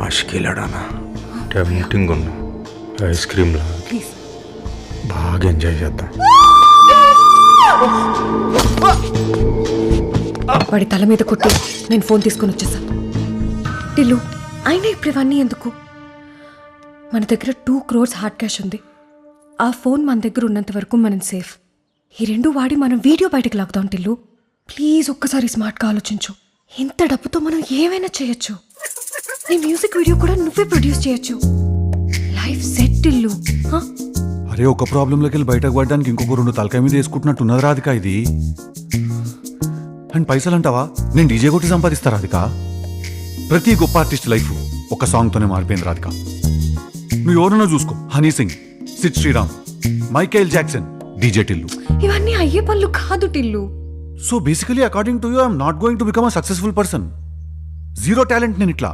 ఆష్కిలాడానా tempting ఉన్నా ice క్రీమ్లా please బాగా enjoy చేద్దాం. వాడి తల మీద కొట్టి నేను ఫోన్ తీసుకొని వచ్చేసాను. టిల్లు అయినా ఇప్పుడు ఇవన్నీ ఎందుకు? మన దగ్గర 2 crores హార్డ్ క్యాష్ ఉంది. ఆ ఫోన్ మన దగ్గర ఉన్నంత వరకు మనం సేఫ్. ఈ రెండు వాడి మనం వీడియో బయటకు లాగుదాం. టిల్లు ప్లీజ్ ఒక్కసారి స్మార్ట్గా ఆలోచించు. ఇంత డబ్బుతో మనం ఏమైనా చేయొచ్చు. నీ మ్యూజిక్ వీడియో కూడా నువ్వే ప్రొడ్యూస్ చేయొచ్చు. Life set Tillu. అరే ఒక ప్రాబ్లంలోకి వెళ్ళి బయటకు పడడానికి ఇంకొక 2 తలకాయ మీద వేసుకుంటున్నట్టు ఉన్నది రాధిక ఇది. అండ్ పైసలు అంటావా, నేను డీజే కొట్టి సంపాదిస్తా రాధిక. ప్రతి గొప్ప ఆర్టిస్ట్ లైఫ్ ఒక సాంగ్తోనే మారిపోయింది రాధిక. నువ్వు ఎవరన్నా చూసుకో, Honey Singh, Sid Sriram, Michael Jackson, DJ Tillu. ఇవన్నీ అయ్యే పనులు కాదు Tillu. So basically according to you I'm not going to become a successful person. Zero talent నేను ఇట్లా.